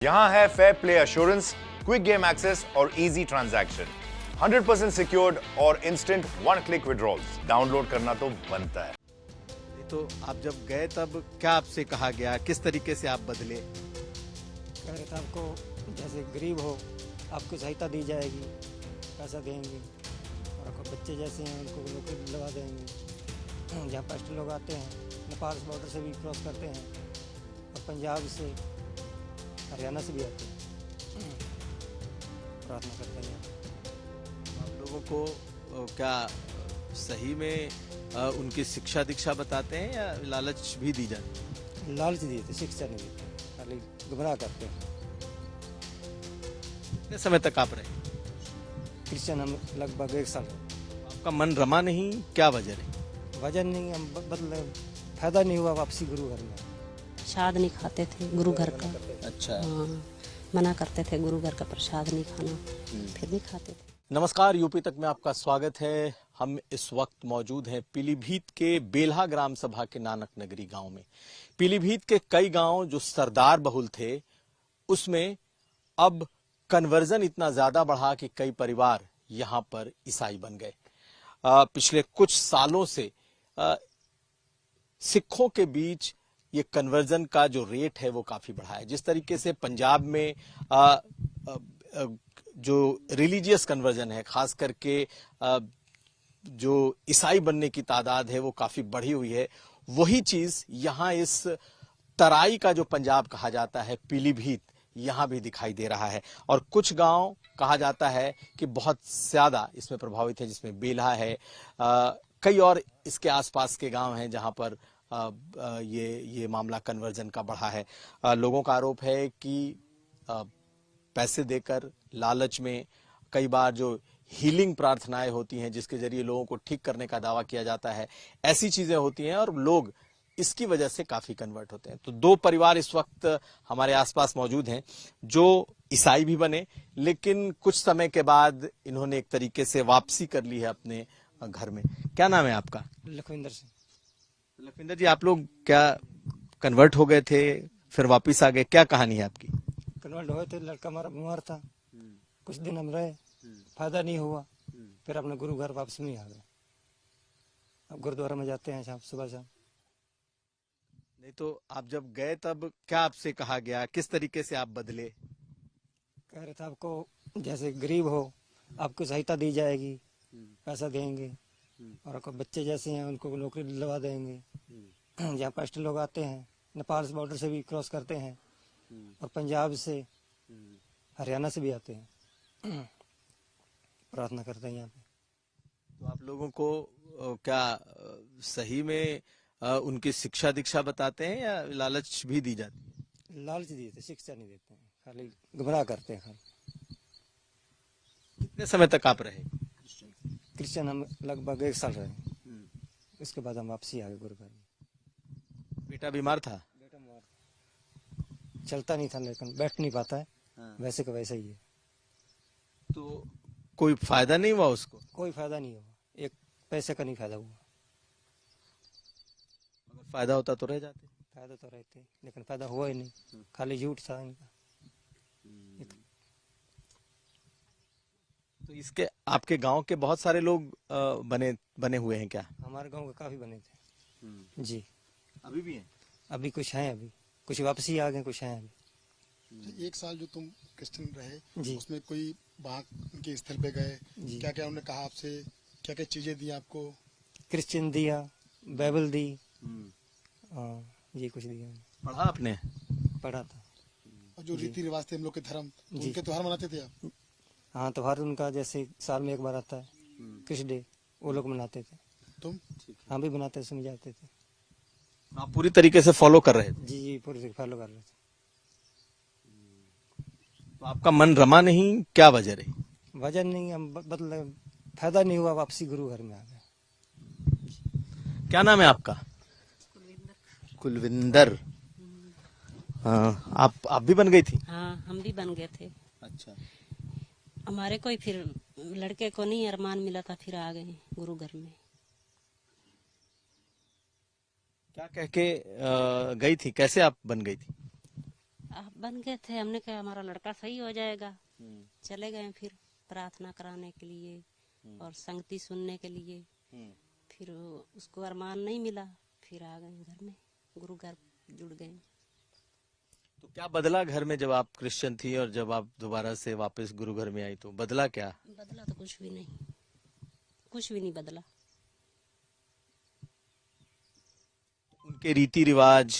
यहाँ है fair play assurance, quick game access और इजी ट्रांजैक्शन, 100% सिक्योर्ड और instant one click withdrawals. Download करना तो बनता है। तो आप जब गए तब क्या आपसे कहा गया, किस तरीके से आप बदले? कह रहे थे आपको जैसे गरीब हो आपको सहायता दी जाएगी, पैसा देंगे, और आपको बच्चे जैसे हैं उनको नौकरी लगा देंगे। जहाँ पास्ट लोग आते हैं नेपाल बॉर्डर से भी क्रॉस करते हैं और पंजाब से हरियाणा से भी आते हैं, प्रार्थना करते हैं। आप लोगों को क्या सही में उनकी शिक्षा दीक्षा बताते हैं या लालच भी दी जाती है? लालच दिए थे, शिक्षा नहीं देते, खाली गुमराह करते हैं। कितने समय तक आप रहे? क्रिश्चियन हम लगभग 1 साल। आपका मन रमा नहीं, क्या वजह रही? वजन नहीं, हम बदले फायदा नहीं हुआ वापसी गुरु घर में। प्रसाद नहीं खाते थे गुरु घर का। अच्छा। हाँ, मना करते थे गुरु घर का प्रसाद नहीं खाना, फिर भी खाते थे। नमस्कार, यूपी तक में आपका स्वागत है। हम इस वक्त मौजूद हैं पीलीभीत के बेल्हा ग्राम सभा के नानक नगरी गांव में। पीलीभीत के कई गांव जो सरदार बहुल थे, उसमें अब कन्वर्जन इतना ज्यादा बढ़ा कि कई परिवार यहां पर ईसाई बन गए। पिछले कुछ सालों से सिखों के बीच ये कन्वर्जन का जो रेट है वो काफी बढ़ा है। जिस तरीके से पंजाब में जो रिलीजियस कन्वर्जन है, खास करके जो ईसाई बनने की तादाद है वो काफी बढ़ी हुई है, वही चीज यहाँ इस तराई का जो पंजाब कहा जाता है, पीलीभीत, यहाँ भी दिखाई दे रहा है। और कुछ गांव कहा जाता है कि बहुत ज्यादा इसमें प्रभावित है, जिसमें बेल्हा है, कई और इसके आसपास के गांव हैं जहां पर ये मामला कन्वर्जन का बढ़ा है। लोगों का आरोप है कि पैसे देकर लालच में कई बार जो हीलिंग प्रार्थनाएं होती हैं, जिसके जरिए लोगों को ठीक करने का दावा किया जाता है, ऐसी चीजें होती हैं और लोग इसकी वजह से काफी कन्वर्ट होते हैं। तो 2 परिवार इस वक्त हमारे आसपास मौजूद हैं जो ईसाई भी बने, लेकिन कुछ समय के बाद इन्होंने एक तरीके से वापसी कर ली है अपने घर में। क्या नाम है आपका? लखविंदर सिंह। लखविंदर जी, आप लोग क्या कन्वर्ट हो गए थे फिर वापिस आ गए, क्या कहानी है आपकी? कन्वर्ट हुए थे, लड़का हमारा बीमार था, कुछ दिन हम रहे, फायदा नहीं हुआ, फिर अपने गुरु घर वापस नहीं आ गए। अब गुरुद्वारा में जाते हैं शाम सुबह शाम। नहीं तो आप जब गए तब क्या आपसे कहा गया, किस तरीके से आप बदले? कह रहे थे आपको जैसे गरीब हो आपको सहायता दी जाएगी, पैसा देंगे, और आपको बच्चे जैसे हैं उनको नौकरी लगा देंगे। जहाँ पास्ट लोग आते हैं नेपाल बॉर्डर से भी क्रॉस करते हैं और पंजाब से हरियाणा से भी आते हैं, प्रार्थना करते हैं यहाँ पे। तो आप लोगों को क्या सही में उनकी शिक्षा दीक्षा बताते हैं या लालच भी दी जाती है? लालच दिए थे, शिक्षा नहीं देते हैं, खाली गुमराह करते हैं। कितने समय तक आप रहे? क्रिश्चियन हम लगभग 1 साल रहे, उसके बाद हम वापसी आ गए गुरु घर में। बेटा बीमार था? बेटा बीमार चलता नहीं था, लेकिन बैठ नहीं पाता है। वैसे का वैसा ही है। तो कोई फायदा नहीं हुआ उसको? कोई फायदा नहीं हुआ, एक पैसे का नहीं फायदा हुआ। अगर फायदा होता तो रह जाते। फायदा तो रहते, लेकिन फायदा हुआ ही नहीं, खाली झूठ था इनका। तो इसके आपके गांव के बहुत सारे लोग बने हुए हैं क्या? हमारे गांव के काफी बने थे जी। अभी भी हैं? अभी कुछ हैं, अभी कुछ वापसी आ गए, कुछ हैं अभी। 1 साल जो तुम क्रिश्चियन रहे जी। उसमें कोई वहाँ उनके स्थल पे गए, जी। क्या क्या उन्होंने कहा आपसे, क्या क्या चीजें दी आपको? क्रिश्चियन दिया, बाइबल दी, ये कुछ दिया। पढ़ा आपने? पढ़ा था। और जो रीति रिवाज थे हम लोग के धर्म, जी। उनके त्योहार मनाते थे आप? हाँ, त्योहार उनका जैसे साल में 1 बार आता है, कृष्ण डे, वो लोग मनाते थे। तुम? हम भी बनाते सुन जाते थे। आप पूरी तरीके से फॉलो कर रहे थे? जी जी, पूरी फॉलो कर रहे थे। तो आपका मन रमा नहीं, क्या वजह रही? वजन नहीं, हम बदले फायदा नहीं हुआ, वापसी गुरु घर में आ गए। क्या नाम है आपका? कुलविंदर। हाँ, आप भी बन गई थी? हाँ, हम भी बन गए थे। अच्छा। हमारे कोई फिर लड़के को नहीं अरमान मिला था, फिर आ गए गुरु घर में। क्या कह के गई थी, कैसे आप बन गई थी? आप बन गए थे, हमने कहा हमारा लड़का सही हो जाएगा। चले गए फिर प्रार्थना कराने के लिए और संगति सुनने के लिए। फिर उसको अरमान नहीं मिला, फिर आ गए घर में, गुरु घर जुड़ गए। तो क्या बदला घर में जब आप क्रिश्चियन थी और जब आप दोबारा से वापस गुरु घर में आई, तो बदला क्या? बदला तो कुछ भी नहीं, कुछ भी नहीं बदला। उनके रीति रिवाज,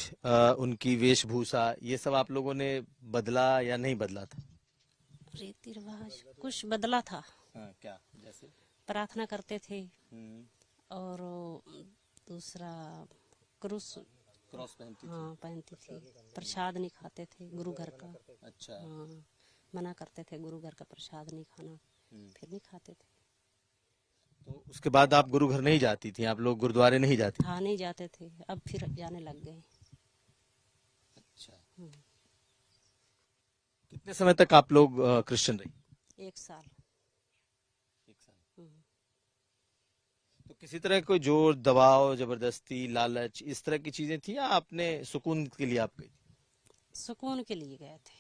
उनकी वेशभूषा, ये सब आप लोगों ने बदला या नहीं बदला था? रीति रिवाज कुछ बदला था। क्या? जैसे प्रार्थना करते थे और दूसरा क्रूस क्रॉस पहनती थी। हाँ पहनती थी। प्रसाद नहीं खाते थे गुरु घर का। अच्छा। हाँ, मना करते थे गुरु घर का प्रसाद नहीं खाना, फिर नहीं खाते थे। तो उसके बाद आप गुरु घर नहीं जाती थी, आप लोग गुरुद्वारे नहीं जाती? हाँ नहीं जाते थे, अब फिर जाने लग गए। अच्छा। कितने समय तक आप लोग क्रिश्चियन रही? 1 साल। 1 साल। तो किसी तरह कोई जोर, दबाव, जबरदस्ती, लालच, इस तरह की चीजें थी या आपने सुकून के लिए आप गई? सुकून के लिए गए थे।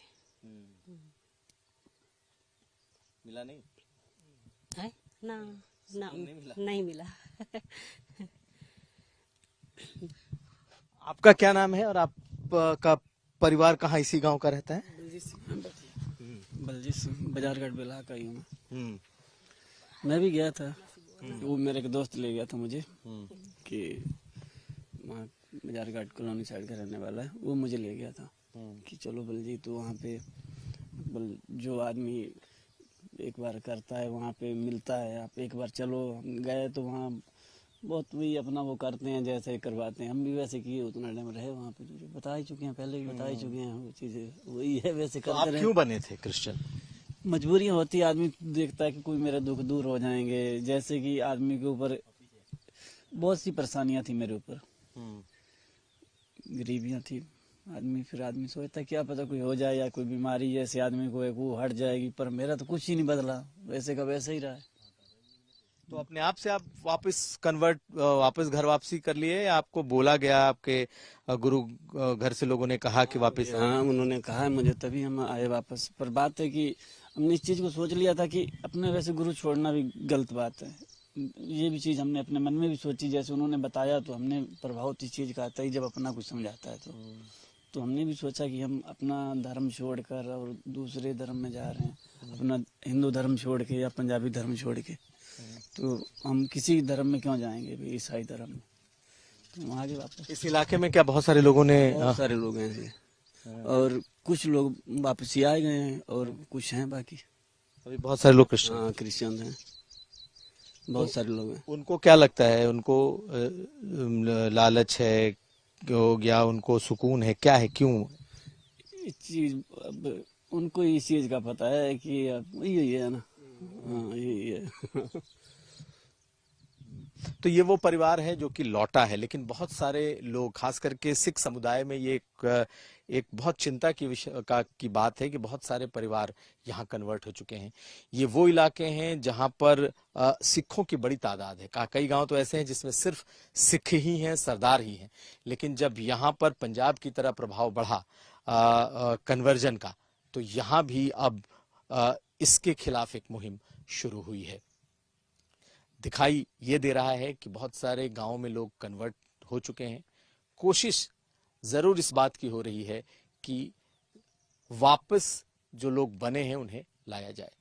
मिला नहीं? है ना? ना नहीं मिला। आपका क्या नाम है और आपका परिवार कहाँ इसी गांव का रहता है? बलजीत सिंह, बाजारघाट बेला का ही हूँ। हम्म। मैं भी गया था, वो मेरे एक दोस्त ले गया था मुझे कि वहाँ बाजारघाट कॉलोनी साइड का रहने वाला है, वो मुझे ले गया था कि चलो बलजीत, तो वहाँ पे जो आदमी एक बार करता है वहाँ पे मिलता है, आप एक बार चलो। हम गए तो वहाँ बहुत वही अपना वो करते हैं जैसे करवाते हैं, हम भी वैसे किए, उतना टाइम रहे वहाँ पे, जो बता ही चुके हैं, पहले भी बता ही चुके हैं, वो चीजें वही है, वैसे तो आप करते रहे। क्यों बने थे क्रिश्चियन? मजबूरियां होती है, आदमी देखता है कि कोई मेरे दुख दूर हो जाएंगे, जैसे कि आदमी के ऊपर बहुत सी परेशानियां थी मेरे ऊपर, गरीबियां थी आदमी, फिर आदमी सोचता है क्या पता कोई हो जाए या कोई बीमारी जैसे आदमी को एक वो हट जाएगी, पर मेरा तो कुछ ही नहीं बदला, वैसे का वैसे ही रहा है। तो अपने आप से आप वापस घर वापसी कर लिए या आपको बोला गया, आपके गुरु घर से लोगों ने कहा कि वापस? हाँ, उन्होंने कहा है मुझे, तभी हम आए वापस। पर बात है कि हमने इस चीज को सोच लिया था कि अपने वैसे गुरु छोड़ना भी गलत बात है, ये भी चीज हमने अपने मन में भी सोची, जैसे उन्होंने बताया तो हमने प्रभावित इस चीज का आता ही जब अपना कुछ समझाता है तो हमने भी सोचा कि हम अपना धर्म छोड़कर और दूसरे धर्म में जा रहे हैं, अपना हिंदू धर्म छोड़ के या पंजाबी धर्म छोड़ के, तो हम किसी धर्म में क्यों जाएंगे, भी ईसाई धर्म में, तो वहाँ के वापस। इस इलाके में क्या बहुत सारे लोगों ने? बहुत सारे लोग हैं ऐसे, और कुछ लोग वापसी आ गए हैं और कुछ हैं बाकी। अभी बहुत सारे लोग क्रिश्चियन? हाँ, क्रिश्चियन हैं, बहुत सारे लोग हैं। उनको क्या लगता है, उनको लालच है या उनको सुकून है, क्या है, क्यों? इस चीज अब उनको इस चीज का पता है कि यही है ना, हाँ यही है। तो ये वो परिवार है जो कि लौटा है, लेकिन बहुत सारे लोग, खास करके सिख समुदाय में ये एक बहुत चिंता की विषय की बात है कि बहुत सारे परिवार यहाँ कन्वर्ट हो चुके हैं। ये वो इलाके हैं जहाँ पर सिखों की बड़ी तादाद है। कई गांव तो ऐसे हैं जिसमें सिर्फ सिख ही हैं, सरदार ही हैं, लेकिन जब यहाँ पर पंजाब की तरह प्रभाव बढ़ा कन्वर्जन का, तो यहाँ भी अब इसके खिलाफ एक मुहिम शुरू हुई है। दिखाई ये दे रहा है कि बहुत सारे गांवों में लोग कन्वर्ट हो चुके हैं। कोशिश जरूर इस बात की हो रही है कि वापस जो लोग बने हैं उन्हें लाया जाए।